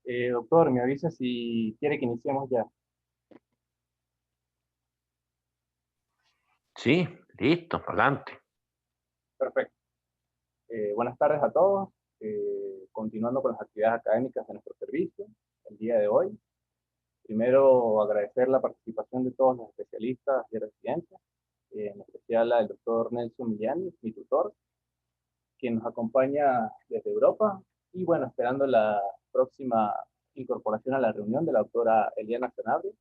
Doctor, me avisa si quiere que iniciemos ya. Sí, listo, adelante. Perfecto. Buenas tardes a todos. Continuando con las actividades académicas de nuestro servicio, el día de hoy. Primero, agradecer la participación de todos los especialistas y residentes, en especial al doctor Nelson Millán, mi tutor, quien nos acompaña desde Europa. Y bueno, esperando la próxima incorporación a la reunión de la doctora Eliana Sanabria,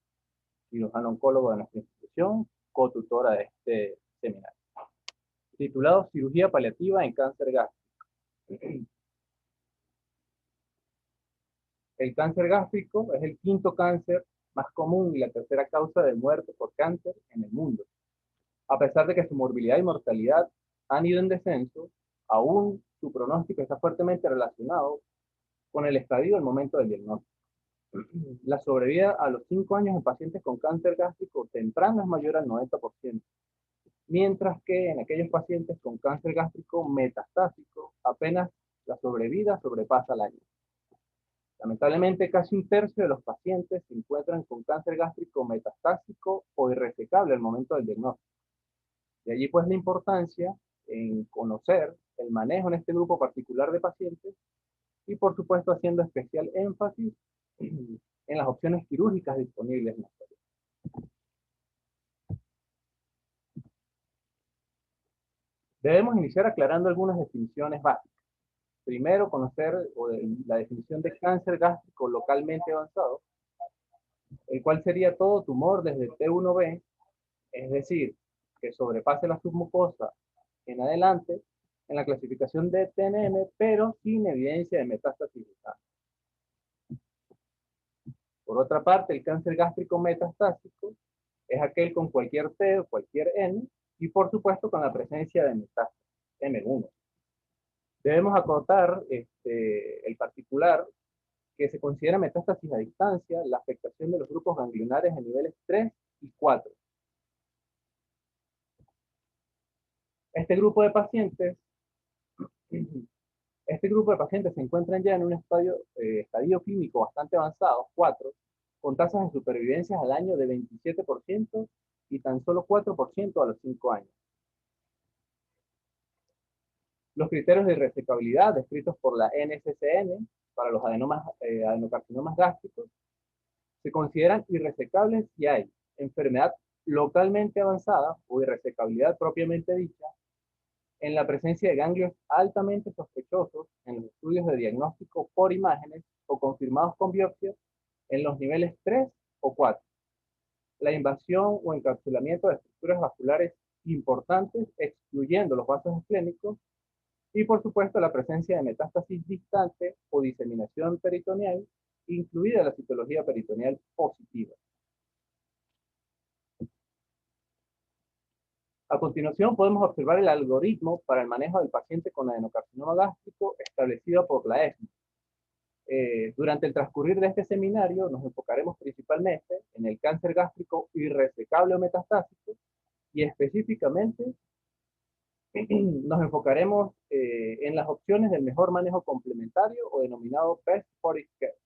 cirujano oncólogo de nuestra institución, cotutora de este seminario, titulado Cirugía paliativa en cáncer gástrico. El cáncer gástrico es el quinto cáncer más común y la tercera causa de muerte por cáncer en el mundo. A pesar de que su morbilidad y mortalidad han ido en descenso, aún su pronóstico está fuertemente relacionado con el estadio al momento del diagnóstico. La sobrevida a los 5 años en pacientes con cáncer gástrico temprano es mayor al 90%, mientras que en aquellos pacientes con cáncer gástrico metastásico apenas la sobrevida sobrepasa el año. Lamentablemente, casi un tercio de los pacientes se encuentran con cáncer gástrico metastásico o irresecable al momento del diagnóstico. De allí pues la importancia en conocer el manejo en este grupo particular de pacientes y por supuesto haciendo especial énfasis en las opciones quirúrgicas disponibles en la actualidad. Debemos iniciar aclarando algunas definiciones básicas. Primero, conocer la definición de cáncer gástrico localmente avanzado, el cual sería todo tumor desde T1B, es decir, que sobrepase la submucosa en adelante en la clasificación de TNM, pero sin evidencia de metástasis local. Por otra parte, el cáncer gástrico metastásico es aquel con cualquier T o cualquier N y por supuesto con la presencia de metástasis M1. Debemos acotar el particular que se considera metástasis a distancia la afectación de los grupos ganglionares en niveles 3 y 4. Este grupo de pacientes Este grupo de pacientes se encuentran ya en un estadio clínico bastante avanzado, 4, con tasas de supervivencia al año de 27% y tan solo 4% a los 5 años. Los criterios de irresecabilidad descritos por la NCCN para los adenocarcinomas gástricos se consideran irresecables si hay enfermedad localmente avanzada o irresecabilidad propiamente dicha, en la presencia de ganglios altamente sospechosos en los estudios de diagnóstico por imágenes o confirmados con biopsias en los niveles 3 o 4. La invasión o encapsulamiento de estructuras vasculares importantes, excluyendo los vasos esplénicos, y por supuesto la presencia de metástasis distante o diseminación peritoneal, incluida la citología peritoneal positiva. A continuación, podemos observar el algoritmo para el manejo del paciente con adenocarcinoma gástrico establecido por la ESMO. Durante el transcurrir de este seminario, nos enfocaremos principalmente en el cáncer gástrico irresecable o metastásico y específicamente nos enfocaremos en las opciones del mejor manejo complementario o denominado Best Supportive Care.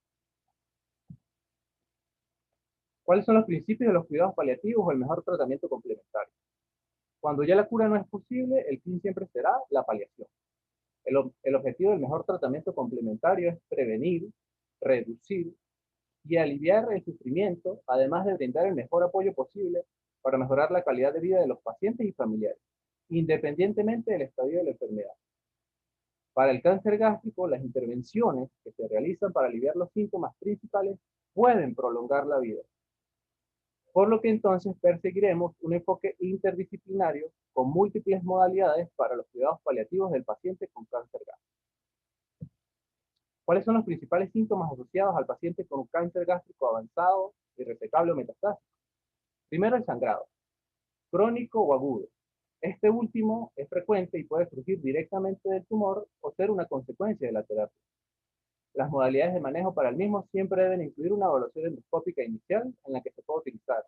¿Cuáles son los principios de los cuidados paliativos o el mejor tratamiento complementario? Cuando ya la cura no es posible, el fin siempre será la paliación. El objetivo del mejor tratamiento complementario es prevenir, reducir y aliviar el sufrimiento, además de brindar el mejor apoyo posible para mejorar la calidad de vida de los pacientes y familiares, independientemente del estadio de la enfermedad. Para el cáncer gástrico, las intervenciones que se realizan para aliviar los síntomas principales pueden prolongar la vida, por lo que entonces perseguiremos un enfoque interdisciplinario con múltiples modalidades para los cuidados paliativos del paciente con cáncer gástrico. ¿Cuáles son los principales síntomas asociados al paciente con cáncer gástrico avanzado, irresecable o metastásico? Primero, el sangrado, crónico o agudo. Este último es frecuente y puede surgir directamente del tumor o ser una consecuencia de la terapia. Las modalidades de manejo para el mismo siempre deben incluir una evaluación endoscópica inicial en la que se puede utilizar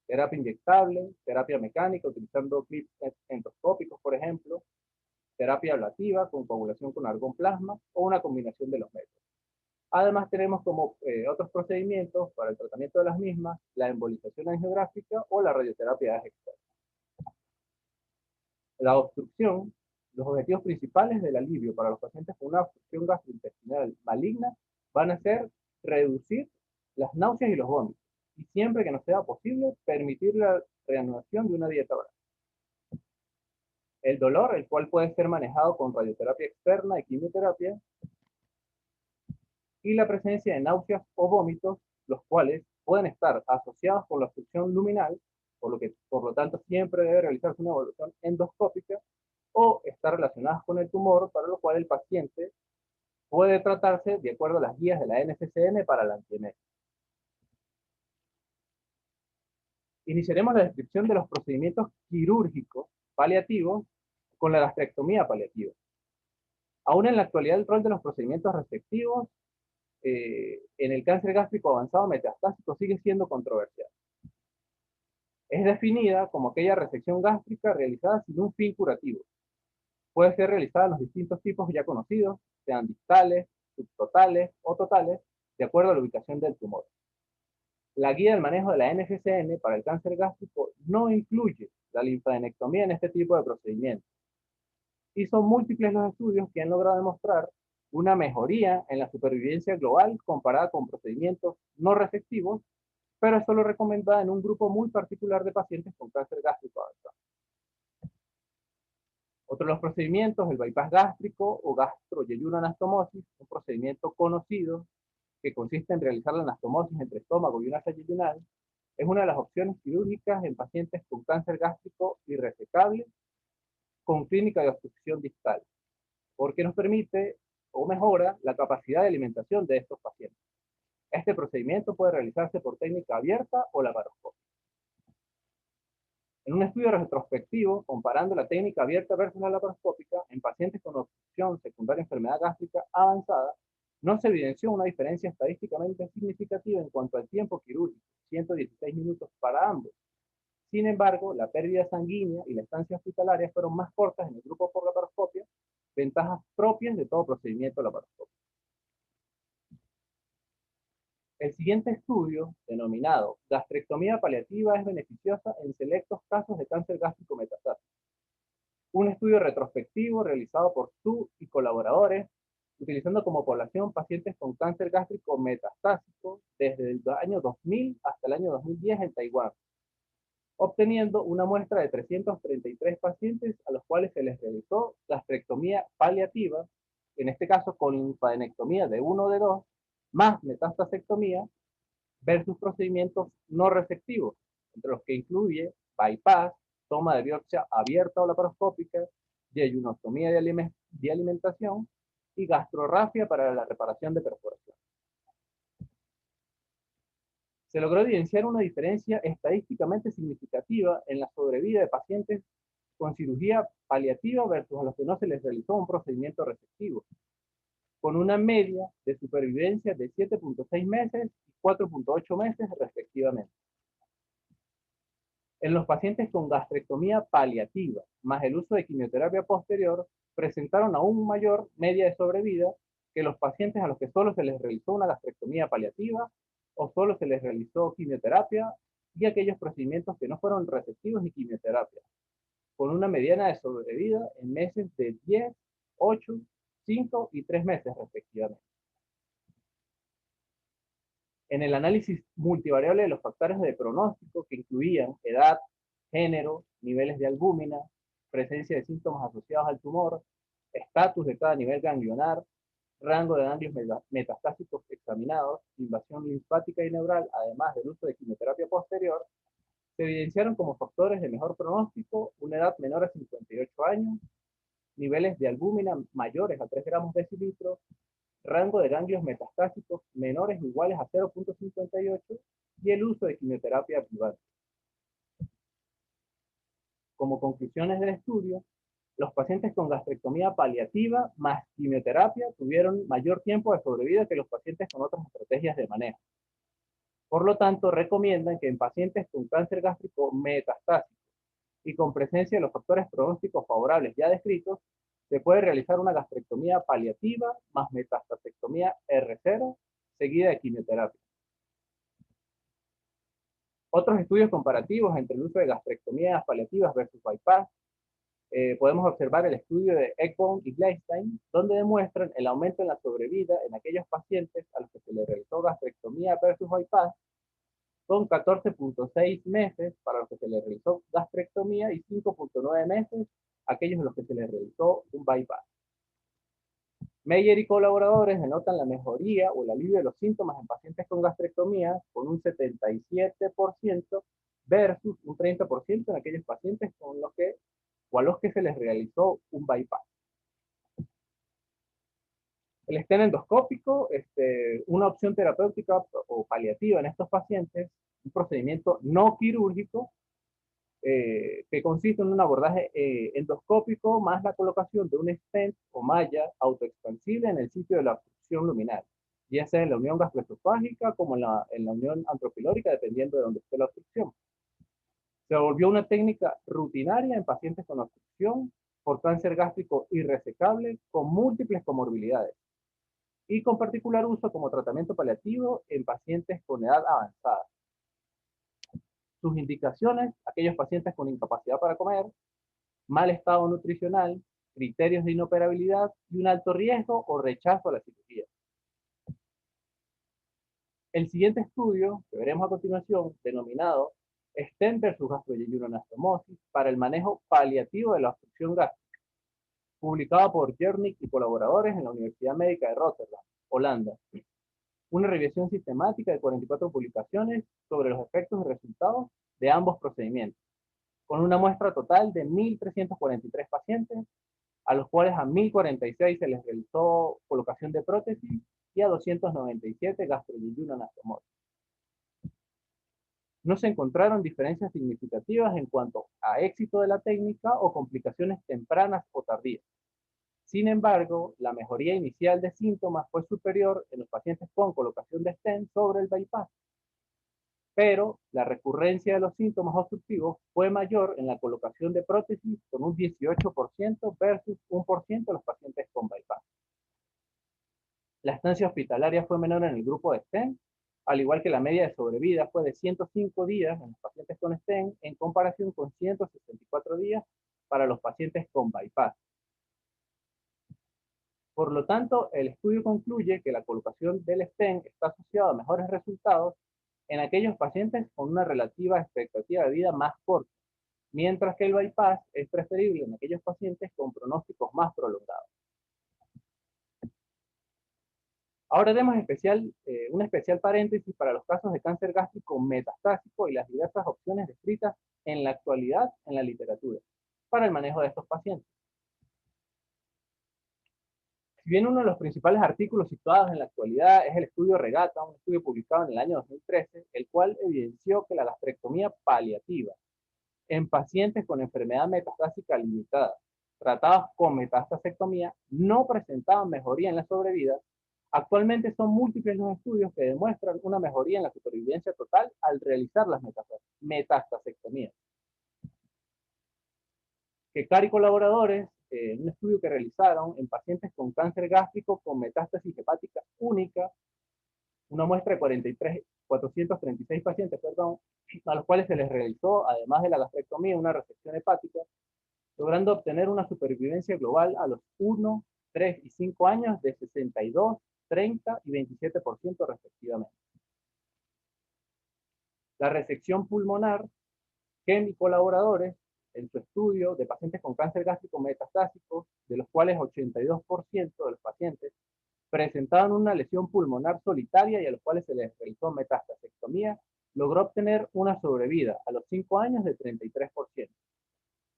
terapia inyectable, terapia mecánica utilizando clips endoscópicos, por ejemplo, terapia ablativa con coagulación con argón plasma o una combinación de los métodos. Además, tenemos como otros procedimientos para el tratamiento de las mismas, la embolización angiográfica o la radioterapia externa. La obstrucción, los objetivos principales del alivio para los pacientes con una obstrucción gastrointestinal maligna van a ser reducir las náuseas y los vómitos, y siempre que nos sea posible, permitir la reanudación de una dieta oral. El dolor, el cual puede ser manejado con radioterapia externa y quimioterapia, y la presencia de náuseas o vómitos, los cuales pueden estar asociados con la obstrucción luminal, por lo tanto siempre debe realizarse una evaluación endoscópica, o estar relacionadas con el tumor, para lo cual el paciente puede tratarse de acuerdo a las guías de la NCCN para la antiemesia. Iniciaremos la descripción de los procedimientos quirúrgicos paliativos con la gastrectomía paliativa. Aún en la actualidad, el rol de los procedimientos resectivos en el cáncer gástrico avanzado metastásico sigue siendo controversial. Es definida como aquella resección gástrica realizada sin un fin curativo. Puede ser realizada en los distintos tipos ya conocidos, sean distales, subtotales o totales, de acuerdo a la ubicación del tumor. La guía del manejo de la NCCN para el cáncer gástrico no incluye la linfadenectomía en este tipo de procedimientos. Y son múltiples los estudios que han logrado demostrar una mejoría en la supervivencia global comparada con procedimientos no resectivos, pero es solo recomendada en un grupo muy particular de pacientes con cáncer gástrico avanzado. Otro de los procedimientos, el bypass gástrico o gastroyeyunoanastomosis, un procedimiento conocido que consiste en realizar la anastomosis entre estómago y una yeyunal, es una de las opciones quirúrgicas en pacientes con cáncer gástrico irresecable con clínica de obstrucción distal, porque nos permite o mejora la capacidad de alimentación de estos pacientes. Este procedimiento puede realizarse por técnica abierta o laparoscopia. En un estudio retrospectivo, comparando la técnica abierta versus la laparoscópica, en pacientes con obstrucción secundaria a enfermedad gástrica avanzada, no se evidenció una diferencia estadísticamente significativa en cuanto al tiempo quirúrgico, 116 minutos para ambos. Sin embargo, la pérdida sanguínea y la estancia hospitalaria fueron más cortas en el grupo por laparoscopia, ventajas propias de todo procedimiento laparoscópico. El siguiente estudio, denominado Gastrectomía paliativa es beneficiosa en selectos casos de cáncer gástrico metastásico. Un estudio retrospectivo realizado por Su y colaboradores, utilizando como población pacientes con cáncer gástrico metastásico desde el año 2000 hasta el año 2010 en Taiwán, obteniendo una muestra de 333 pacientes a los cuales se les realizó gastrectomía paliativa, en este caso con linfadenectomía de 1 de 2, más metastasectomía, versus procedimientos no resectivos, entre los que incluye bypass, toma de biopsia abierta o laparoscópica, yeyunostomía de alimentación y gastrorrafia para la reparación de perforación. Se logró evidenciar una diferencia estadísticamente significativa en la sobrevida de pacientes con cirugía paliativa versus a los que no se les realizó un procedimiento resectivo, con una media de supervivencia de 7.6 meses y 4.8 meses respectivamente. En los pacientes con gastrectomía paliativa, más el uso de quimioterapia posterior, presentaron aún mayor media de sobrevida que los pacientes a los que solo se les realizó una gastrectomía paliativa o solo se les realizó quimioterapia y aquellos procedimientos que no fueron resectivos ni quimioterapia, con una mediana de sobrevida en meses de 10, 8, 5 y 3 meses respectivamente. En el análisis multivariable de los factores de pronóstico, que incluían edad, género, niveles de albúmina, presencia de síntomas asociados al tumor, estatus de cada nivel ganglionar, rango de ganglios metastásicos examinados, invasión linfática y neural, además del uso de quimioterapia posterior, se evidenciaron como factores de mejor pronóstico una edad menor a 58 años, niveles de albúmina mayores a 3 gramos decilitro, rango de ganglios metastásicos menores o iguales a 0.58 y el uso de quimioterapia adjuvante. Como conclusiones del estudio, los pacientes con gastrectomía paliativa más quimioterapia tuvieron mayor tiempo de sobrevida que los pacientes con otras estrategias de manejo. Por lo tanto, recomiendan que en pacientes con cáncer gástrico metastásico y con presencia de los factores pronósticos favorables ya descritos, se puede realizar una gastrectomía paliativa más metastasectomía R0 seguida de quimioterapia. Otros estudios comparativos entre el uso de gastrectomías paliativas versus bypass, podemos observar el estudio de Ekbom y Gleistein, donde demuestran el aumento en la sobrevida en aquellos pacientes a los que se les realizó gastrectomía versus bypass, con 14.6 meses para los que se les realizó gastrectomía y 5.9 meses a aquellos a los que se les realizó un bypass. Meyer y colaboradores denotan la mejoría o el alivio de los síntomas en pacientes con gastrectomía con un 77% versus un 30% en aquellos pacientes con los que, o a los que se les realizó un bypass. El stent endoscópico, una opción terapéutica o paliativa en estos pacientes, un procedimiento no quirúrgico que consiste en un abordaje endoscópico más la colocación de un stent o malla autoexpansible en el sitio de la obstrucción luminal, ya sea en la unión gastroesofágica como en la unión antropilórica, dependiendo de dónde esté la obstrucción. Se volvió una técnica rutinaria en pacientes con obstrucción por cáncer gástrico irresecable con múltiples comorbilidades y con particular uso como tratamiento paliativo en pacientes con edad avanzada. Sus indicaciones, aquellos pacientes con incapacidad para comer, mal estado nutricional, criterios de inoperabilidad y un alto riesgo o rechazo a la cirugía. El siguiente estudio, que veremos a continuación, denominado Stent versus gastroyeluroanastomosis para el manejo paliativo de la obstrucción gástrica, publicado por Jernick y colaboradores en la Universidad Médica de Rotterdam, Holanda. Una revisión sistemática de 44 publicaciones sobre los efectos y resultados de ambos procedimientos, con una muestra total de 1.343 pacientes, a los cuales a 1.046 se les realizó colocación de prótesis y a 297 gastroyeluroanastomosis. No se encontraron diferencias significativas en cuanto a éxito de la técnica o complicaciones tempranas o tardías. Sin embargo, la mejoría inicial de síntomas fue superior en los pacientes con colocación de stent sobre el bypass, pero la recurrencia de los síntomas obstructivos fue mayor en la colocación de prótesis con un 18% versus 1% de los pacientes con bypass. La estancia hospitalaria fue menor en el grupo de stent, al igual que la media de sobrevida fue de 105 días en los pacientes con stent en comparación con 164 días para los pacientes con bypass. Por lo tanto, el estudio concluye que la colocación del stent está asociada a mejores resultados en aquellos pacientes con una relativa expectativa de vida más corta, mientras que el bypass es preferible en aquellos pacientes con pronósticos más prolongados. Ahora demos un especial paréntesis para los casos de cáncer gástrico metastásico y las diversas opciones descritas en la actualidad en la literatura para el manejo de estos pacientes. Si bien uno de los principales artículos situados en la actualidad es el estudio Regata, un estudio publicado en el año 2013, el cual evidenció que la gastrectomía paliativa en pacientes con enfermedad metastásica limitada, tratados con metastasectomía, no presentaban mejoría en la sobrevida. Actualmente son múltiples los estudios que demuestran una mejoría en la supervivencia total al realizar las metastasectomías. Kekar y colaboradores, en un estudio que realizaron en pacientes con cáncer gástrico con metástasis hepática única, una muestra de 436 pacientes, a los cuales se les realizó, además de la gastrectomía, una resección hepática, logrando obtener una supervivencia global a los 1, 3 y 5 años de 62, 30 y 27% respectivamente. La resección pulmonar, Ken y colaboradores, en su estudio de pacientes con cáncer gástrico metastásico, de los cuales 82% de los pacientes presentaban una lesión pulmonar solitaria y a los cuales se les realizó metastasectomía, logró obtener una sobrevida a los 5 años de 33%.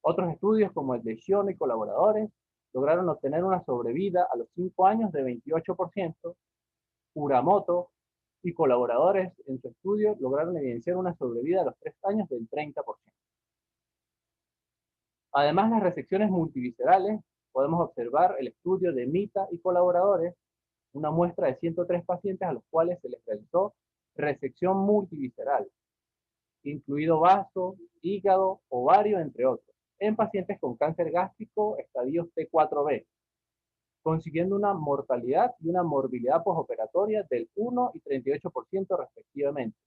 Otros estudios como el de Shion y colaboradores lograron obtener una sobrevida a los 5 años de 28%. Uramoto y colaboradores en su estudio lograron evidenciar una sobrevida a los 3 años del 30%. Además, las resecciones multiviscerales, podemos observar el estudio de Mita y colaboradores, una muestra de 103 pacientes a los cuales se les realizó resección multivisceral, incluido vaso, hígado, ovario, entre otros, en pacientes con cáncer gástrico estadios T4B, consiguiendo una mortalidad y una morbilidad postoperatoria del 1 y 38% respectivamente,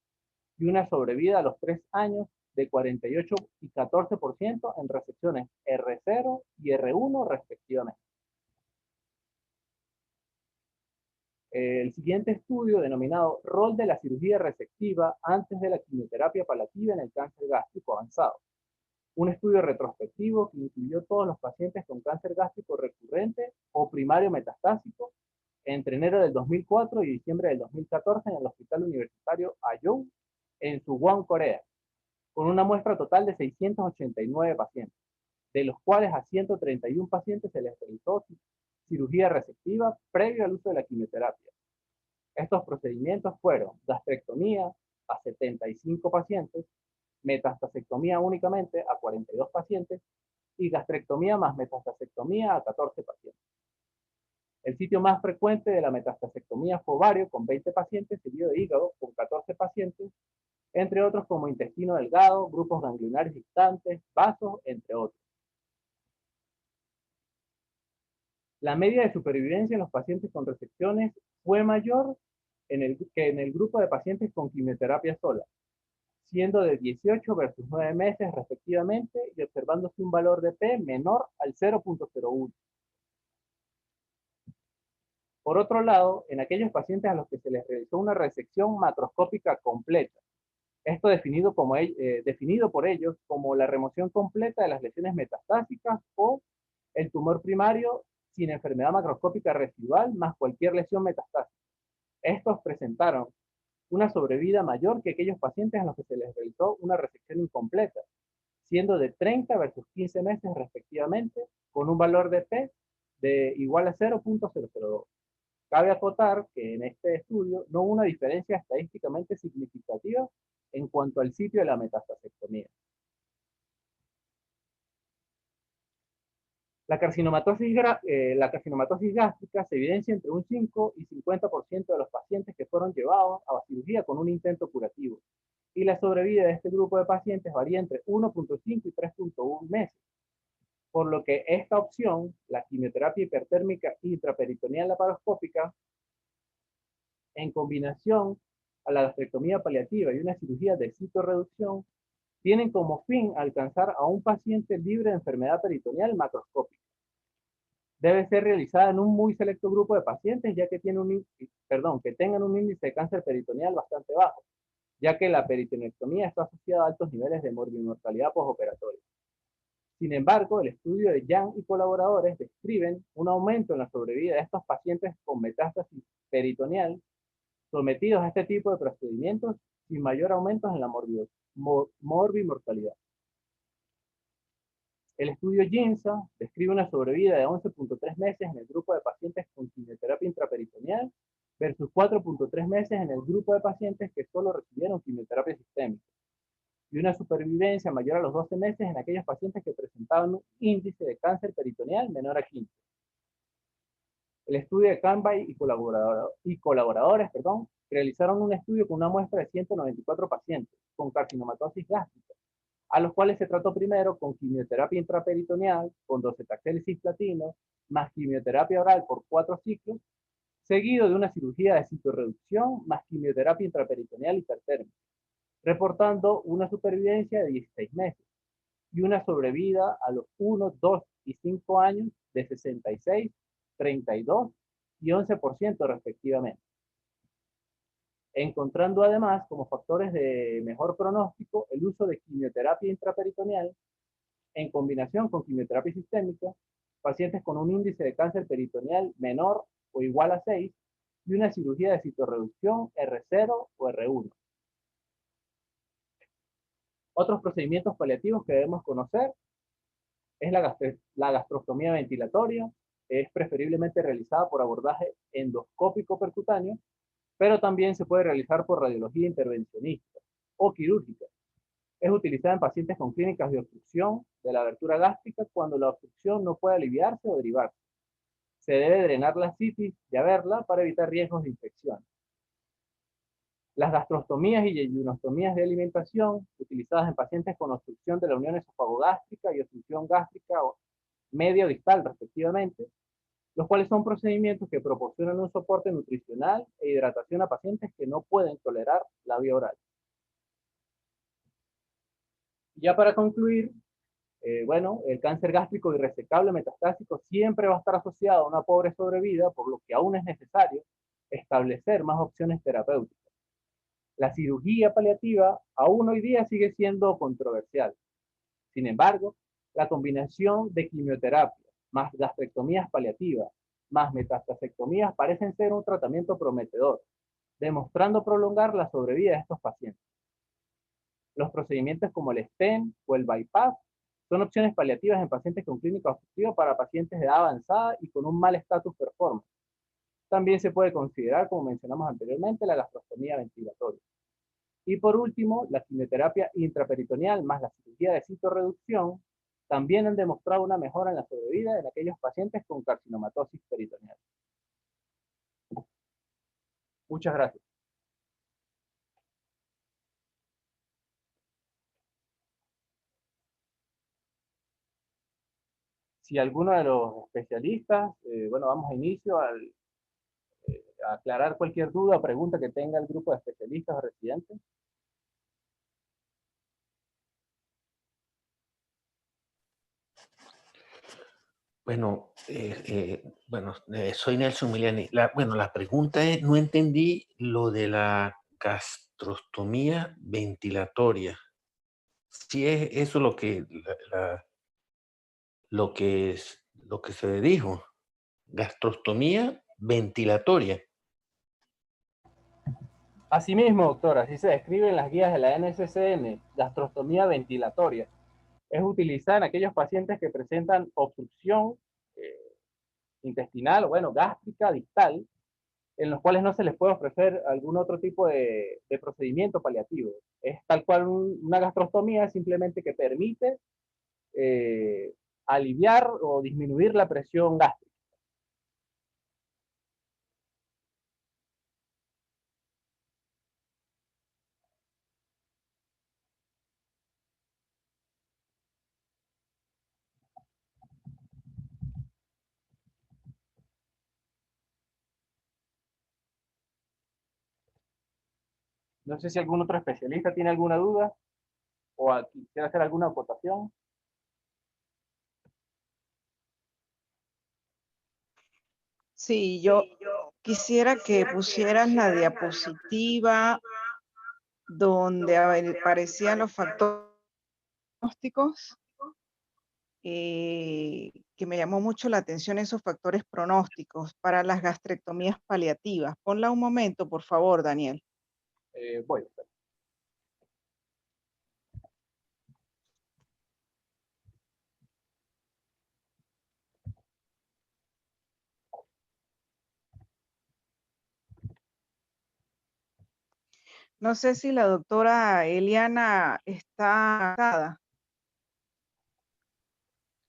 y una sobrevida a los 3 años de 48 y 14% en resecciones R0 y R1 respectivamente. El siguiente estudio, denominado Rol de la cirugía resectiva antes de la quimioterapia paliativa en el cáncer gástrico avanzado. Un estudio retrospectivo que incluyó todos los pacientes con cáncer gástrico recurrente o primario metastásico entre enero del 2004 y diciembre del 2014 en el Hospital Universitario Ayong en Suwon, Corea, con una muestra total de 689 pacientes, de los cuales a 131 pacientes se les realizó cirugía resectiva previo al uso de la quimioterapia. Estos procedimientos fueron gastrectomía a 75 pacientes, metastasectomía únicamente a 42 pacientes y gastrectomía más metastasectomía a 14 pacientes. El sitio más frecuente de la metastasectomía fue ovario con 20 pacientes, seguido de hígado con 14 pacientes, entre otros como intestino delgado, grupos ganglionares distantes, vasos, entre otros. La media de supervivencia en los pacientes con resecciones fue mayor que en el grupo de pacientes con quimioterapia sola, siendo de 18 versus 9 meses respectivamente y observándose un valor de P menor al 0.01. Por otro lado, en aquellos pacientes a los que se les realizó una resección macroscópica completa, esto definido por ellos como la remoción completa de las lesiones metastásicas o el tumor primario sin enfermedad macroscópica residual más cualquier lesión metastásica. Estos presentaron una sobrevida mayor que aquellos pacientes a los que se les realizó una resección incompleta, siendo de 30 versus 15 meses respectivamente, con un valor de P de igual a 0.002. Cabe acotar que en este estudio no hubo una diferencia estadísticamente significativa en cuanto al sitio de la metastasectomía. La carcinomatosis gástrica se evidencia entre un 5 y 50% de los pacientes que fueron llevados a la cirugía con un intento curativo, y la sobrevida de este grupo de pacientes varía entre 1.5 y 3.1 meses, por lo que esta opción, la quimioterapia hipertérmica intraperitoneal laparoscópica, en combinación a la gastrectomía paliativa y una cirugía de citorreducción, tienen como fin alcanzar a un paciente libre de enfermedad peritoneal macroscópica. Debe ser realizada en un muy selecto grupo de pacientes, ya que tengan un índice de cáncer peritoneal bastante bajo, ya que la peritonectomía está asociada a altos niveles de morbimortalidad postoperatoria. Sin embargo, el estudio de Yang y colaboradores describen un aumento en la sobrevida de estos pacientes con metástasis peritoneal sometidos a este tipo de procedimientos sin mayor aumento en la morbimortalidad. El estudio GINSA describe una sobrevida de 11.3 meses en el grupo de pacientes con quimioterapia intraperitoneal versus 4.3 meses en el grupo de pacientes que solo recibieron quimioterapia sistémica, y una supervivencia mayor a los 12 meses en aquellos pacientes que presentaban un índice de cáncer peritoneal menor a 15. El estudio de Canby y colaboradores realizaron un estudio con una muestra de 194 pacientes con carcinomatosis gástrica, a los cuales se trató primero con quimioterapia intraperitoneal, con docetaxel y cisplatino, más quimioterapia oral por 4 ciclos, seguido de una cirugía de citorreducción más quimioterapia intraperitoneal hipertérmica, reportando una supervivencia de 16 meses y una sobrevida a los 1, 2 y 5 años de 66, 32 y 11% respectivamente, encontrando además como factores de mejor pronóstico el uso de quimioterapia intraperitoneal en combinación con quimioterapia sistémica, pacientes con un índice de cáncer peritoneal menor o igual a 6 y una cirugía de citorreducción R0 o R1. Otros procedimientos paliativos que debemos conocer es la gastrostomía ventilatoria. Es preferiblemente realizada por abordaje endoscópico percutáneo, pero también se puede realizar por radiología intervencionista o quirúrgica. Es utilizada en pacientes con clínicas de obstrucción de la abertura gástrica cuando la obstrucción no puede aliviarse o derivarse. Se debe drenar la citis de haberla para evitar riesgos de infección. Las gastrostomías y yeyunostomías de alimentación, utilizadas en pacientes con obstrucción de la unión esofagogástrica y obstrucción gástrica o media o distal, respectivamente, los cuales son procedimientos que proporcionan un soporte nutricional e hidratación a pacientes que no pueden tolerar la vía oral. Ya para concluir, bueno, el cáncer gástrico irresecable metastásico siempre va a estar asociado a una pobre sobrevida, por lo que aún es necesario establecer más opciones terapéuticas. La cirugía paliativa aún hoy día sigue siendo controversial. Sin embargo, la combinación de quimioterapia más gastrectomías paliativas más metastasectomías parecen ser un tratamiento prometedor, demostrando prolongar la sobrevida de estos pacientes. Los procedimientos como el stent o el bypass son opciones paliativas en pacientes con clínica obstructiva para pacientes de edad avanzada y con un mal estatus performance. También se puede considerar, como mencionamos anteriormente, la gastrostomía ventilatoria. Y por último, la quimioterapia intraperitoneal más la cirugía de citorreducción también han demostrado una mejora en la sobrevida en aquellos pacientes con carcinomatosis peritoneal. Muchas gracias. Si alguno de los especialistas, bueno, vamos a inicio a aclarar cualquier duda o pregunta que tenga el grupo de especialistas o residentes. Soy Nelson Miliani. La pregunta es, no entendí lo de la gastrostomía ventilatoria. Si es eso lo que se dijo, gastrostomía ventilatoria. Asimismo, doctora, así se describe en las guías de la NCCN, gastrostomía ventilatoria. Es utilizada en aquellos pacientes que presentan obstrucción intestinal, bueno, gástrica, distal, en los cuales no se les puede ofrecer algún otro tipo de procedimiento paliativo. Es tal cual una gastrostomía simplemente que permite aliviar o disminuir la presión gástrica. No sé si algún otro especialista tiene alguna duda o quisiera hacer alguna aportación. Sí, yo quisiera que pusieras la diapositiva donde aparecían los factores pronósticos, que me llamó mucho la atención esos factores pronósticos para las gastrectomías paliativas. Ponla un momento, por favor, Daniel. Voy. No sé si la doctora Eliana está conectada.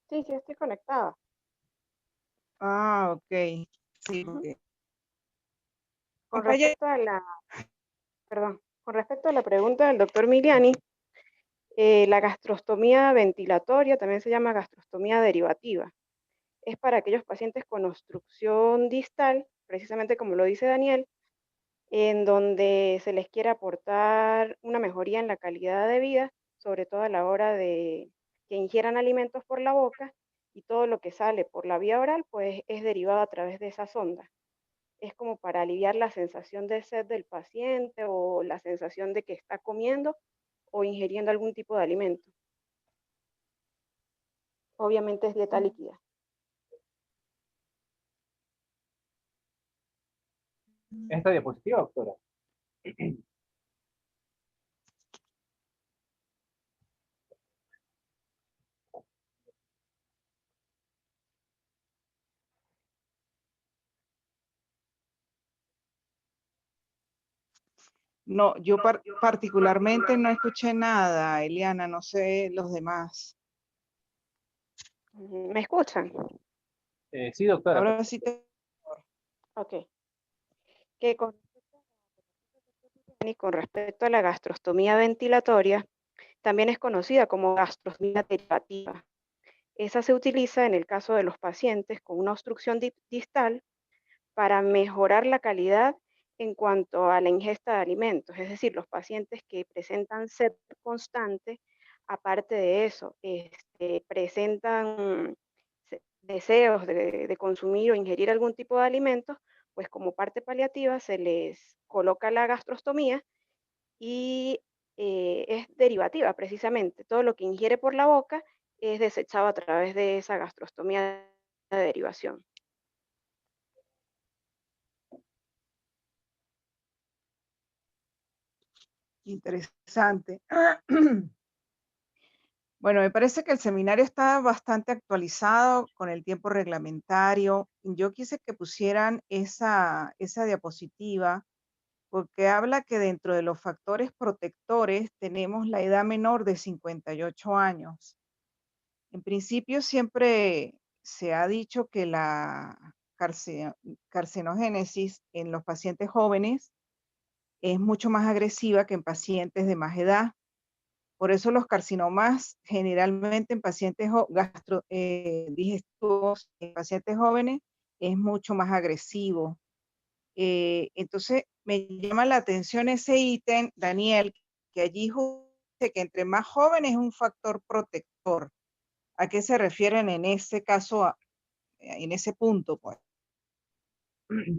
Sí, sí, estoy conectada. Ah, ok. Sí, okay. Con respecto a la pregunta del doctor Miliani, la gastrostomía ventilatoria también se llama gastrostomía derivativa. Es para aquellos pacientes con obstrucción distal, precisamente como lo dice Daniel, en donde se les quiere aportar una mejoría en la calidad de vida, sobre todo a la hora de que ingieran alimentos por la boca y todo lo que sale por la vía oral, pues es derivado a través de esa sonda. Es como para aliviar la sensación de sed del paciente o la sensación de que está comiendo o ingiriendo algún tipo de alimento. Obviamente es dieta líquida. Esta diapositiva, doctora. No, yo particularmente no escuché nada, Eliana, no sé los demás. ¿Me escuchan? Sí, doctora. Ahora sí te... Ok. Que con y con respecto a la gastrostomía ventilatoria, también es conocida como gastrostomía derivativa. Esa se utiliza en el caso de los pacientes con una obstrucción distal para mejorar la calidad en cuanto a la ingesta de alimentos, es decir, los pacientes que presentan sed constante, aparte de eso, presentan deseos de consumir o ingerir algún tipo de alimentos, pues como parte paliativa se les coloca la gastrostomía y es derivativa precisamente. Todo lo que ingiere por la boca es desechado a través de esa gastrostomía de derivación. Interesante. Bueno, me parece que el seminario está bastante actualizado con el tiempo reglamentario. Yo quise que pusieran esa diapositiva porque habla que dentro de los factores protectores tenemos la edad menor de 58 años. En principio siempre se ha dicho que la carcinogénesis en los pacientes jóvenes es mucho más agresiva que en pacientes de más edad. Por eso los carcinomas generalmente en pacientes digestivos, en pacientes jóvenes, es mucho más agresivo. Entonces, me llama la atención ese ítem, Daniel, que allí dice que entre más jóvenes es un factor protector. ¿A qué se refieren en ese caso, en ese punto, pues?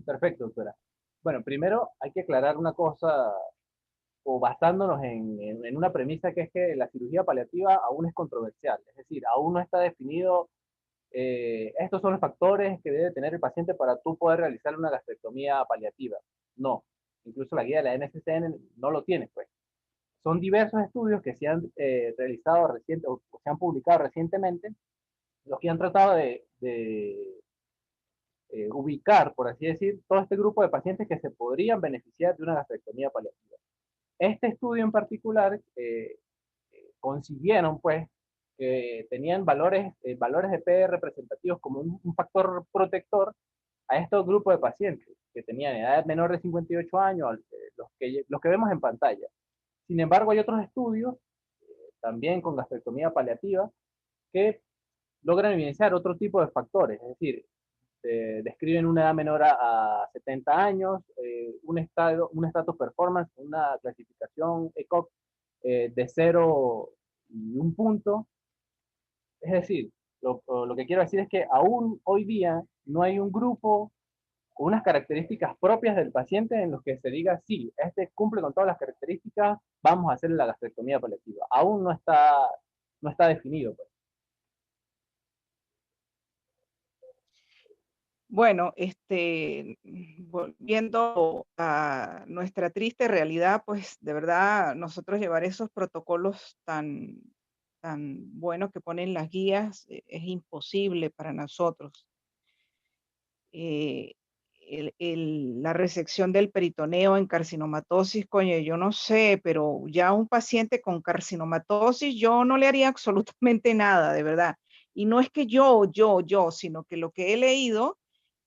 Perfecto, doctora. Bueno, primero hay que aclarar una cosa, o basándonos en una premisa que es que la cirugía paliativa aún es controversial, es decir, aún no está definido estos son los factores que debe tener el paciente para tú poder realizar una gastrectomía paliativa. No, incluso la guía de la NCCN no lo tiene, pues. Son diversos estudios que se han realizado reciente, o se han publicado recientemente, los que han tratado de ubicar, por así decir, todo este grupo de pacientes que se podrían beneficiar de una gastrectomía paliativa. Este estudio en particular consiguieron, pues, que tenían valores de P representativos como un factor protector a estos grupos de pacientes que tenían edad menor de 58 años, los que vemos en pantalla. Sin embargo, hay otros estudios, también con gastrectomía paliativa, que logran evidenciar otro tipo de factores, es decir, describen una edad menor a 70 años, un status performance, una clasificación ECOG de 0 y 1 punto. Es decir, lo que quiero decir es que aún hoy día no hay un grupo con unas características propias del paciente en los que se diga, sí, este cumple con todas las características, vamos a hacerle la gastrectomía paliativa. Aún no está definido, pues. Bueno, volviendo a nuestra triste realidad, pues de verdad nosotros llevar esos protocolos tan buenos que ponen las guías es imposible para nosotros. Eh, la resección del peritoneo en carcinomatosis, coño, yo no sé, pero ya un paciente con carcinomatosis yo no le haría absolutamente nada, de verdad. Y no es que sino que lo que he leído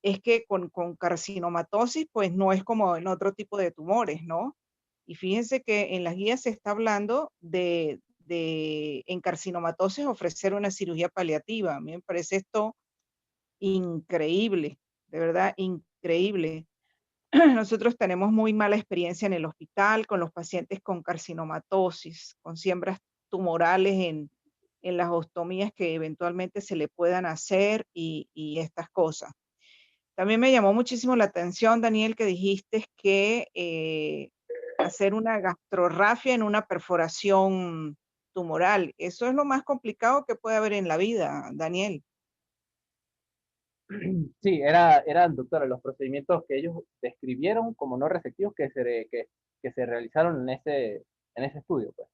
es que con carcinomatosis, pues no es como en otro tipo de tumores, ¿no? Y fíjense que en las guías se está hablando de en carcinomatosis ofrecer una cirugía paliativa. A mí me parece esto increíble, de verdad, increíble. Nosotros tenemos muy mala experiencia en el hospital con los pacientes con carcinomatosis, con siembras tumorales en las ostomías que eventualmente se le puedan hacer y estas cosas. También me llamó muchísimo la atención, Daniel, que dijiste que hacer una gastrorrafia en una perforación tumoral, eso es lo más complicado que puede haber en la vida, Daniel. Sí, eran, doctora, los procedimientos que ellos describieron como no resectivos que se realizaron en ese estudio, pues.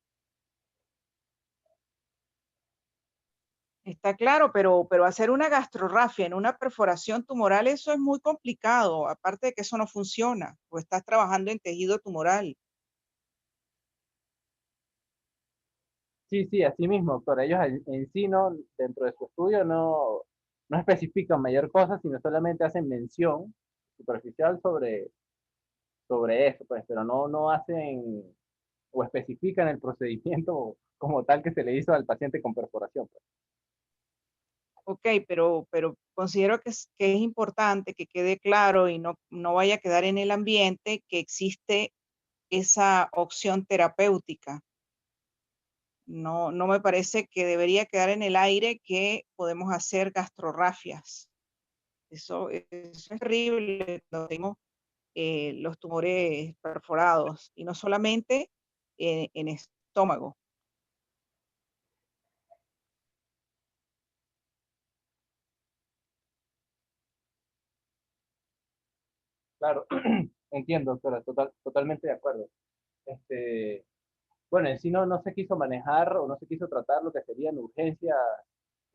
Está claro, pero hacer una gastrorrafia en una perforación tumoral, eso es muy complicado, aparte de que eso no funciona, o estás trabajando en tejido tumoral. Sí, sí, así mismo, doctora. Ellos en sí no, dentro de su estudio no especifican mayor cosa, sino solamente hacen mención superficial sobre eso, pues, pero no hacen o especifican el procedimiento como tal que se le hizo al paciente con perforación, pues. Ok, pero considero que es importante que quede claro y no vaya a quedar en el ambiente que existe esa opción terapéutica. No me parece que debería quedar en el aire que podemos hacer gastrorrafias. Eso es terrible cuando tengo los tumores perforados y no solamente en estómago. Claro, entiendo, doctora, totalmente de acuerdo. Este, bueno, en sí no se quiso manejar o no se quiso tratar lo que sería en urgencia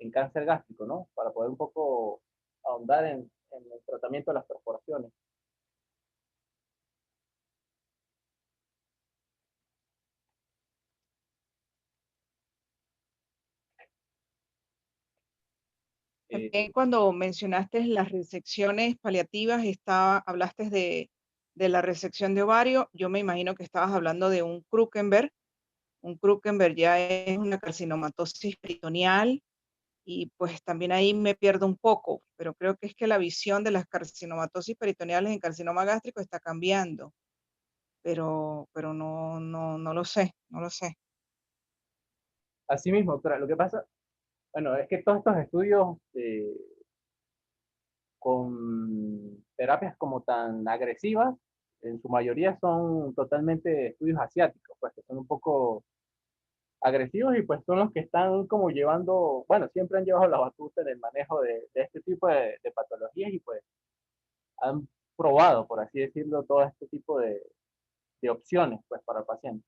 en cáncer gástrico, ¿no? Para poder un poco ahondar en el tratamiento de las perforaciones. Eh, También cuando mencionaste las resecciones paliativas, hablaste de la resección de ovario. Yo me imagino que estabas hablando de un Krukenberg. Un Krukenberg ya es una carcinomatosis peritoneal y pues también ahí me pierdo un poco, pero creo que es que la visión de las carcinomatosis peritoneales en carcinoma gástrico está cambiando, pero no lo sé, no lo sé. Así mismo, doctora, lo que pasa, bueno, es que todos estos estudios con terapias como tan agresivas, en su mayoría son totalmente estudios asiáticos, pues que son un poco agresivos y pues son los que están como llevando, bueno, siempre han llevado la batuta en el manejo de este tipo de patologías y pues han probado, por así decirlo, todo este tipo de opciones pues para el paciente.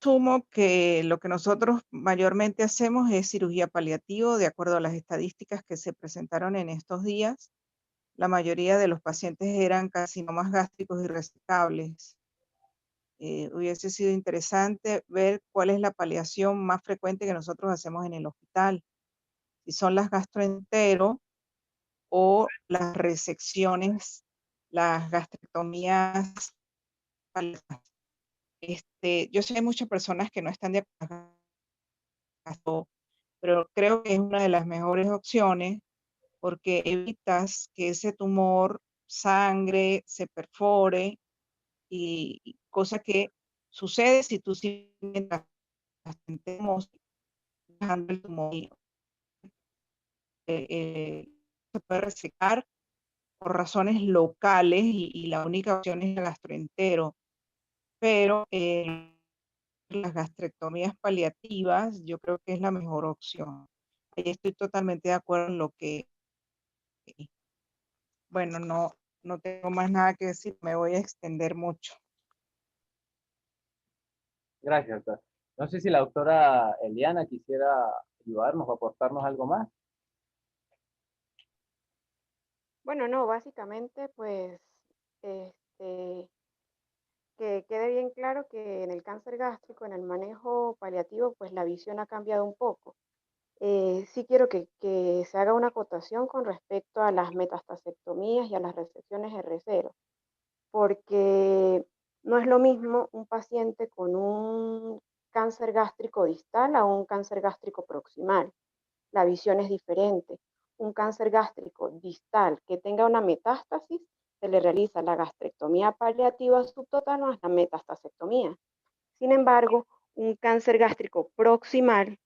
Asumo que lo que nosotros mayormente hacemos es cirugía paliativa, de acuerdo a las estadísticas que se presentaron en estos días. La mayoría de los pacientes eran carcinomas gástricos irresectables. Hubiese sido interesante ver cuál es la paliación más frecuente que nosotros hacemos en el hospital, si son las gastroentero o las resecciones, las gastrectomías paliativas. Yo sé que hay muchas personas que no están de acuerdo, pero creo que es una de las mejores opciones porque evitas que ese tumor sangre, se perfore y cosa que sucede si tú sigues dejando el tumor. Se puede resecar por razones locales y la única opción es el gastroentero, pero las gastrectomías paliativas yo creo que es la mejor opción. Ahí estoy totalmente de acuerdo en lo que, bueno, no tengo más nada que decir, me voy a extender mucho. Gracias, doctora. No sé si la doctora Eliana quisiera ayudarnos o aportarnos algo más. Bueno, no, básicamente, pues, este, que quede bien claro que en el cáncer gástrico, en el manejo paliativo, pues la visión ha cambiado un poco. Sí quiero que se haga una acotación con respecto a las metastacectomías y a las resecciones R0, porque no es lo mismo un paciente con un cáncer gástrico distal a un cáncer gástrico proximal. La visión es diferente. Un cáncer gástrico distal que tenga una metástasis, se le realiza la gastrectomía paliativa subtotal más la metastacectomía. Sin embargo, un cáncer gástrico proximal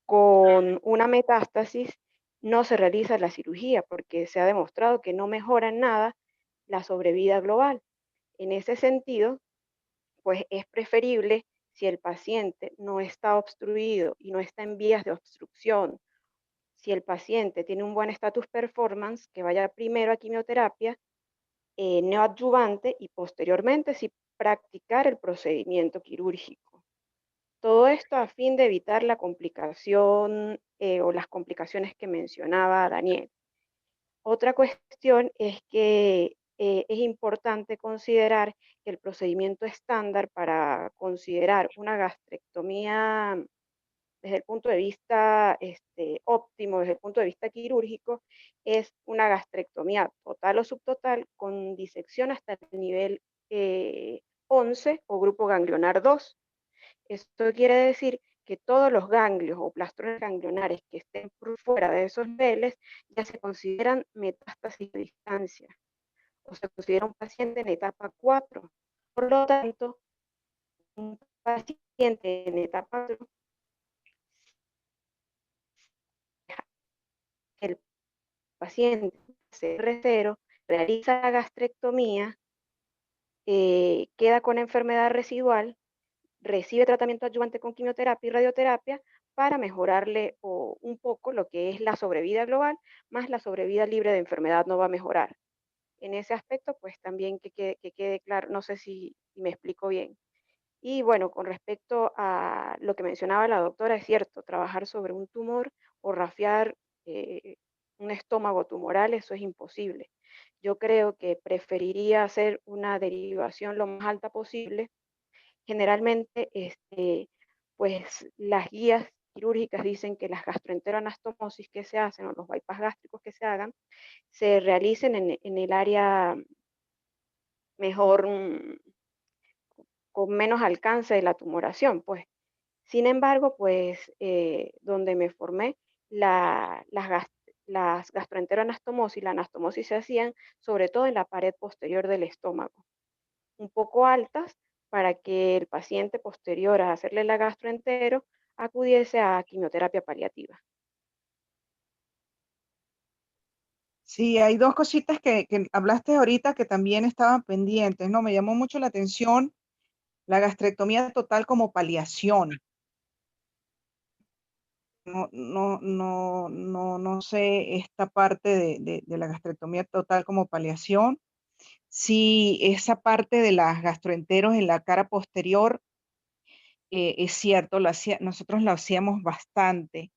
con una metástasis no se realiza la cirugía porque se ha demostrado que no mejora en nada la sobrevida global. En ese sentido, pues es preferible si el paciente no está obstruido y no está en vías de obstrucción, si el paciente tiene un buen estatus performance, que vaya primero a quimioterapia neoadyuvante y posteriormente sí practicar el procedimiento quirúrgico. Todo esto a fin de evitar la complicación o las complicaciones que mencionaba Daniel. Otra cuestión es que es importante considerar que el procedimiento estándar para considerar una gastrectomía desde el punto de vista óptimo, desde el punto de vista quirúrgico, es una gastrectomía total o subtotal con disección hasta el nivel 11 o grupo ganglionar 2. Esto quiere decir que todos los ganglios o plastrones ganglionares que estén por fuera de esos niveles ya se consideran metástasis de distancia o se considera un paciente en etapa 4. Por lo tanto, un paciente en etapa 4, el paciente CR0 realiza la gastrectomía, queda con enfermedad residual, recibe tratamiento adyuvante con quimioterapia y radioterapia para mejorarle un poco lo que es la sobrevida global, más la sobrevida libre de enfermedad no va a mejorar. En ese aspecto, pues también que quede claro, no sé si me explico bien. Y bueno, con respecto a lo que mencionaba la doctora, es cierto, trabajar sobre un tumor o rafiar un estómago tumoral, eso es imposible. Yo creo que preferiría hacer una derivación lo más alta posible. Generalmente, pues las guías quirúrgicas dicen que las gastroenteroanastomosis que se hacen o los bypass gástricos que se hagan se realicen en el área mejor, con menos alcance de la tumoración, pues. Sin embargo, pues donde me formé, las gastroenteroanastomosis y la anastomosis se hacían sobre todo en la pared posterior del estómago, un poco altas para que el paciente posterior a hacerle la gastroentero acudiese a quimioterapia paliativa. Sí, hay dos cositas que hablaste ahorita que también estaban pendientes, ¿no? Me llamó mucho la atención la gastrectomía total como paliación. No sé esta parte de la gastrectomía total como paliación. Sí, esa parte de las gastroenteros en la cara posterior, es cierto, nosotros lo hacíamos bastante.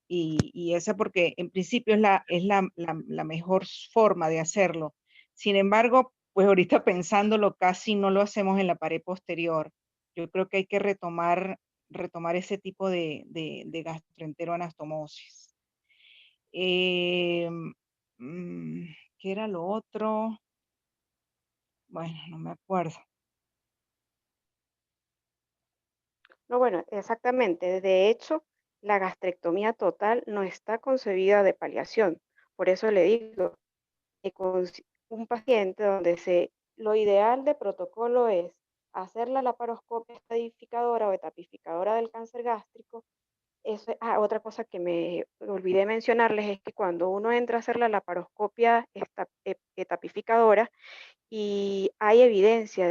Y esa porque en principio es la mejor forma de hacerlo. Sin embargo, pues ahorita pensándolo, casi no lo hacemos en la pared posterior. Yo creo que hay que retomar ese tipo de gastroenteroanastomosis. Em, ¿Qué era lo otro? Bueno, no me acuerdo. No, bueno, exactamente. De hecho, la gastrectomía total no está concebida de paliación. Por eso le digo que con un paciente lo ideal de protocolo es hacer la laparoscopia estadificadora o etapificadora del cáncer gástrico. Otra cosa que me olvidé mencionarles es que cuando uno entra a hacer la laparoscopia etapificadora, y hay evidencia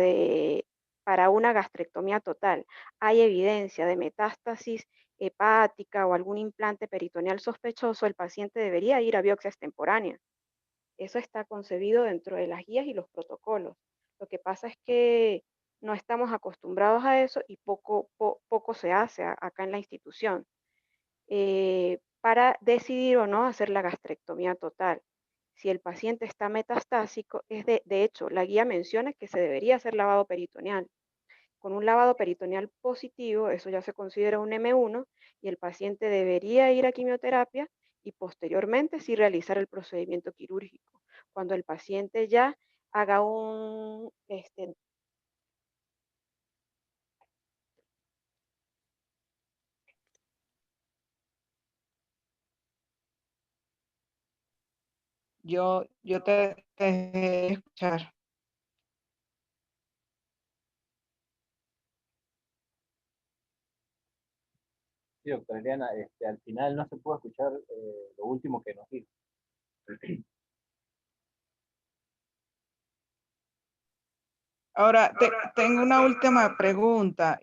para una gastrectomía total, hay evidencia de metástasis hepática o algún implante peritoneal sospechoso, el paciente debería ir a biopsia extemporánea. Eso está concebido dentro de las guías y los protocolos. Lo que pasa es que no estamos acostumbrados a eso y poco se hace acá en la institución para decidir o no hacer la gastrectomía total. Si el paciente está metastásico, de hecho, la guía menciona que se debería hacer lavado peritoneal. Con un lavado peritoneal positivo, eso ya se considera un M1 y el paciente debería ir a quimioterapia y posteriormente sí realizar el procedimiento quirúrgico. Cuando el paciente ya haga Yo te dejé escuchar. Sí, doctora Eliana, al final no se pudo escuchar lo último que nos dijo. Ahora, tengo una última pregunta.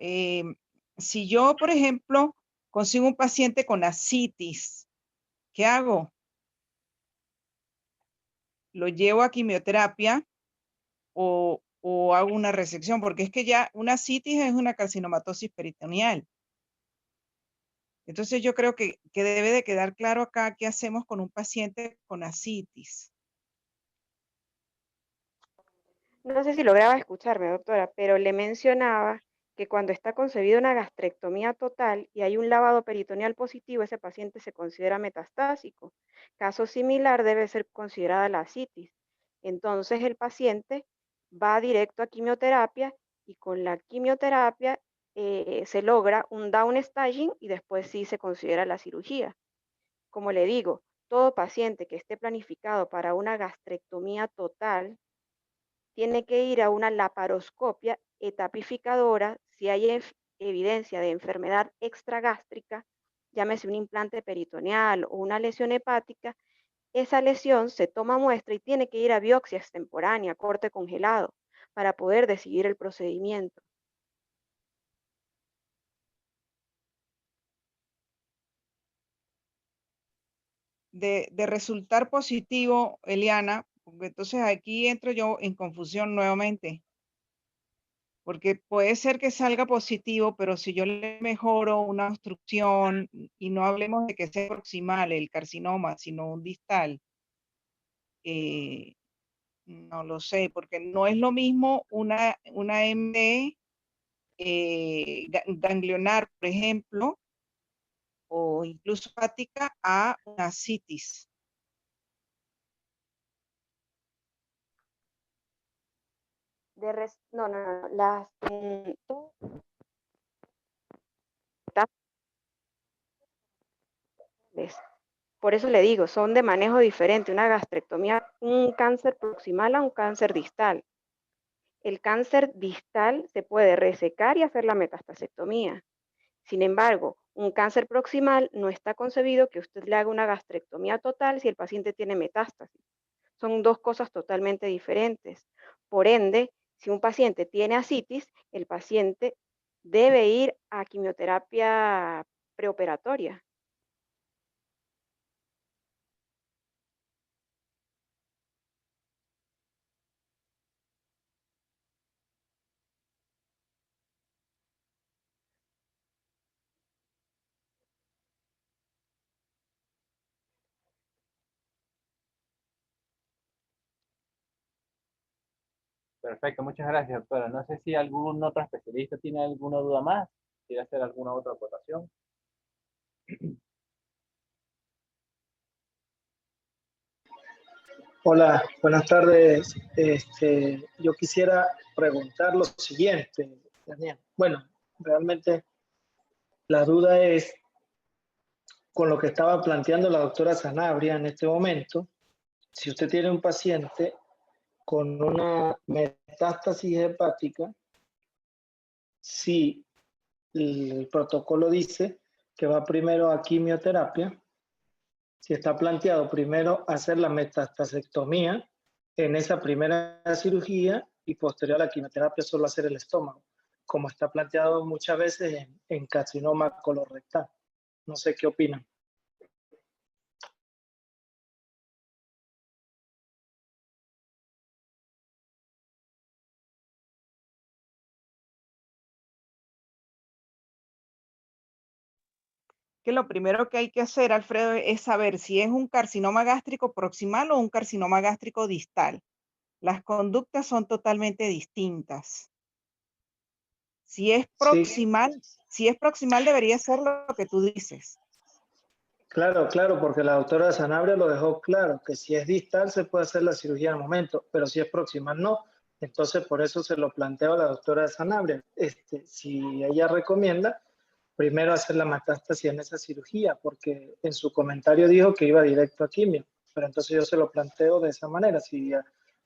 Si yo, por ejemplo, consigo un paciente con ascitis, ¿qué hago? ¿Lo llevo a quimioterapia o hago una resección? Porque es que ya una ascitis es una carcinomatosis peritoneal. Entonces yo creo que debe de quedar claro acá qué hacemos con un paciente con ascitis. No sé si lograba escucharme, doctora, pero le mencionaba que cuando está concebida una gastrectomía total y hay un lavado peritoneal positivo, ese paciente se considera metastásico. Caso similar debe ser considerada la ascitis. Entonces el paciente va directo a quimioterapia y con la quimioterapia se logra un downstaging y después sí se considera la cirugía. Como le digo, todo paciente que esté planificado para una gastrectomía total tiene que ir a una laparoscopia etapificadora si hay evidencia de enfermedad extragástrica, llámese un implante peritoneal o una lesión hepática. Esa lesión se toma muestra y tiene que ir a biopsia extemporánea, corte congelado, para poder decidir el procedimiento. De resultar positivo, Eliana, porque entonces aquí entro yo en confusión nuevamente, porque puede ser que salga positivo, pero si yo le mejoro una obstrucción, y no hablemos de que sea proximal el carcinoma, sino un distal, no lo sé, porque no es lo mismo una MD ganglionar, por ejemplo, o incluso hepática a una citis. No, las por eso le digo, son de manejo diferente, una gastrectomía, un cáncer proximal a un cáncer distal. El cáncer distal se puede resecar y hacer la metastasectomía. Sin embargo, un cáncer proximal no está concebido que usted le haga una gastrectomía total si el paciente tiene metástasis. Son dos cosas totalmente diferentes. Por ende, si un paciente tiene ascitis, el paciente debe ir a quimioterapia preoperatoria. Perfecto, muchas gracias, doctora. No sé si algún otro especialista tiene alguna duda más, quiere hacer alguna otra aportación. Hola, buenas tardes. Yo quisiera preguntar lo siguiente, Daniel. Bueno, realmente la duda es con lo que estaba planteando la doctora Sanabria en este momento. Si usted tiene un paciente con una metástasis hepática, si el protocolo dice que va primero a quimioterapia, si está planteado primero hacer la metastasectomía en esa primera cirugía y posterior a la quimioterapia solo hacer el estómago, como está planteado muchas veces en carcinoma colorectal. No sé qué opinan. Que lo primero que hay que hacer, Alfredo, es saber si es un carcinoma gástrico proximal o un carcinoma gástrico distal. Las conductas son totalmente distintas. Si es proximal, debería ser lo que tú dices. Claro, claro, porque la doctora Sanabria lo dejó claro, que si es distal se puede hacer la cirugía al momento, pero si es proximal no. Entonces, por eso se lo planteo a la doctora Sanabria. Si ella recomienda, primero hacer la metástasis en esa cirugía, porque en su comentario dijo que iba directo a quimio. Pero entonces yo se lo planteo de esa manera. Si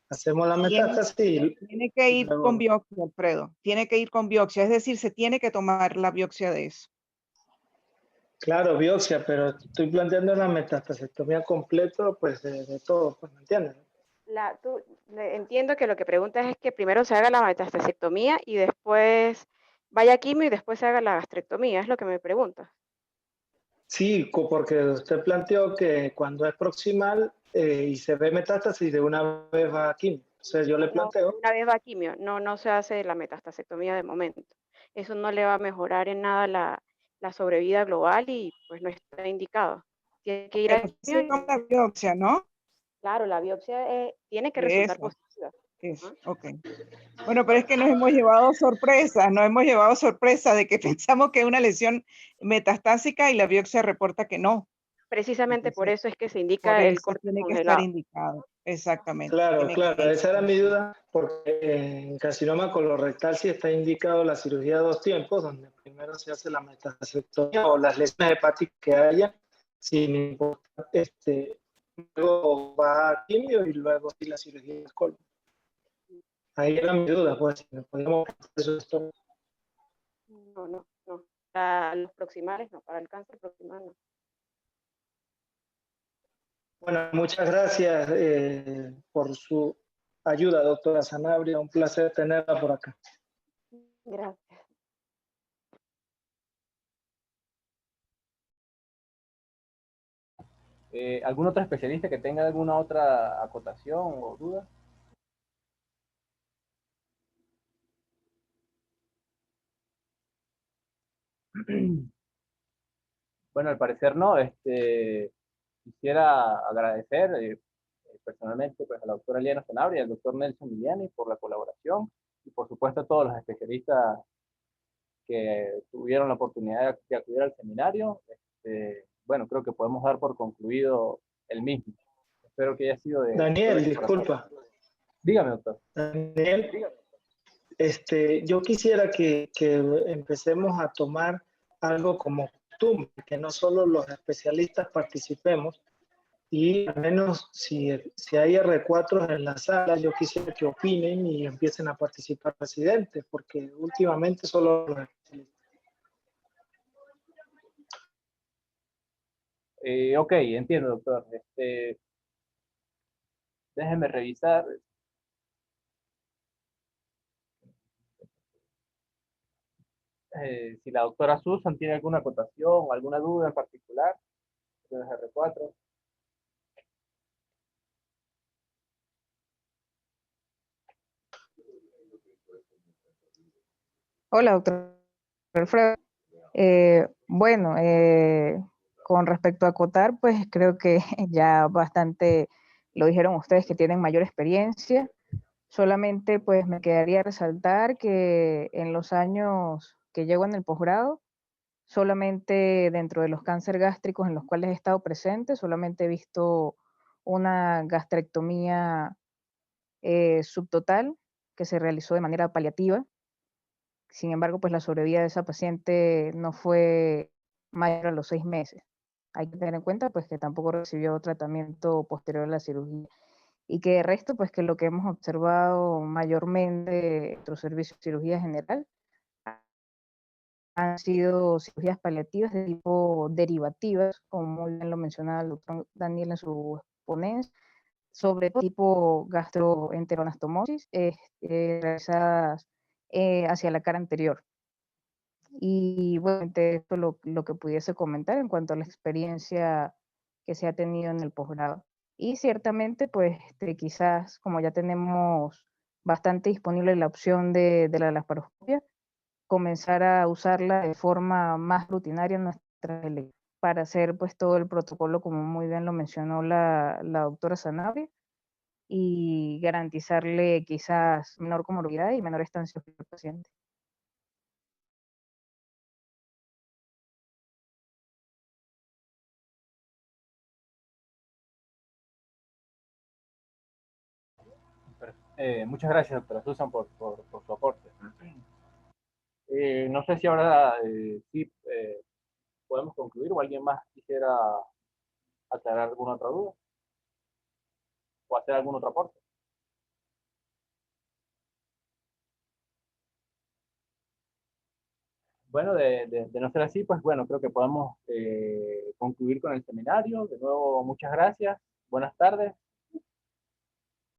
hacemos la metástasis... Tiene que ir luego, con biopsia, Alfredo. Tiene que ir con biopsia. Es decir, se tiene que tomar la biopsia de eso. claro, biopsia, pero estoy planteando la metastasectomía completa, pues de todo, pues, ¿me entiendes? Entiendo que lo que preguntas es que primero se haga la metastasectomía y después vaya a quimio y después se haga la gastrectomía, es lo que me preguntas. Sí, porque usted planteó que cuando es proximal y se ve metástasis, de una vez va a quimio. Entonces yo le planteo... Una vez va a quimio, no se hace la metastasectomía de momento. Eso no le va a mejorar en nada la sobrevida global y pues no está indicado. Tiene que ir a Pero se toma la biopsia, ¿no? Claro, la biopsia tiene que De resultar eso. positiva. Ok. Bueno, pero es que nos hemos llevado sorpresa de que pensamos que es una lesión metastásica y la biopsia reporta que no. Precisamente por Entonces, eso es que se por indica el eso corte tiene que estar congelado. indicado. Exactamente. Claro, Tiene que claro, esa era estar. mi duda, porque en carcinoma colorectal sí está indicado la cirugía de 2 tiempos, donde primero se hace la metastectomía o las lesiones hepáticas que haya, sin importar, luego va a quimio y luego sí la cirugía del colon. Ahí era mi duda, pues, si me podíamos eso esto. No, no, no. Para los proximales no, para el cáncer proximal no. Bueno, muchas gracias por su ayuda, doctora Sanabria. Un placer tenerla por acá. Gracias. ¿Algún otro especialista que tenga alguna otra acotación o duda? Bueno, al parecer no. Quisiera agradecer personalmente pues, a la doctora Eliana Sanabria y al doctor Nelson Miliani por la colaboración y por supuesto a todos los especialistas que tuvieron la oportunidad de acudir al seminario. Bueno, creo que podemos dar por concluido el mismo. Espero que haya sido de Daniel, provecho para todos. disculpa. Dígame, doctor. Daniel, yo quisiera que empecemos a tomar algo como costumbre, que no solo los especialistas participemos, y al menos si hay R4 en la sala, yo quisiera que opinen y empiecen a participar residentes, porque últimamente solo los especialistas. Ok, entiendo, doctor. Déjeme revisar. Si la doctora Susan tiene alguna acotación o alguna duda en particular de los R4. Hola, doctor Alfredo. Bueno, con respecto a acotar, pues creo que ya bastante lo dijeron ustedes que tienen mayor experiencia. Solamente pues me quedaría resaltar que en los años que llevo en el posgrado, solamente dentro de los cánceres gástricos en los cuales he estado presente, solamente he visto una gastrectomía subtotal que se realizó de manera paliativa. Sin embargo, pues la sobrevida de esa paciente no fue mayor a los 6 meses. Hay que tener en cuenta pues que tampoco recibió tratamiento posterior a la cirugía. Y que de resto, pues que lo que hemos observado mayormente en nuestro servicio de cirugía general han sido cirugías paliativas de tipo derivativas, como muy bien lo mencionaba el doctor Daniel en su ponencia, sobre todo tipo gastroenteroanastomosis, realizadas hacia la cara anterior. Y bueno, esto es lo que pudiese comentar en cuanto a la experiencia que se ha tenido en el posgrado. Y ciertamente, pues quizás como ya tenemos bastante disponible la opción de la laparoscopia, comenzar a usarla de forma más rutinaria en nuestra para hacer pues todo el protocolo, como muy bien lo mencionó la doctora Sanabria, y garantizarle quizás menor comorbilidad y menor estancia del paciente. Muchas gracias, doctora Susan, por su aporte. No sé si ahora sí podemos concluir o alguien más quisiera aclarar alguna otra duda o hacer algún otro aporte. Bueno, de no ser así, pues bueno, creo que podemos concluir con el seminario. De nuevo, muchas gracias. Buenas tardes.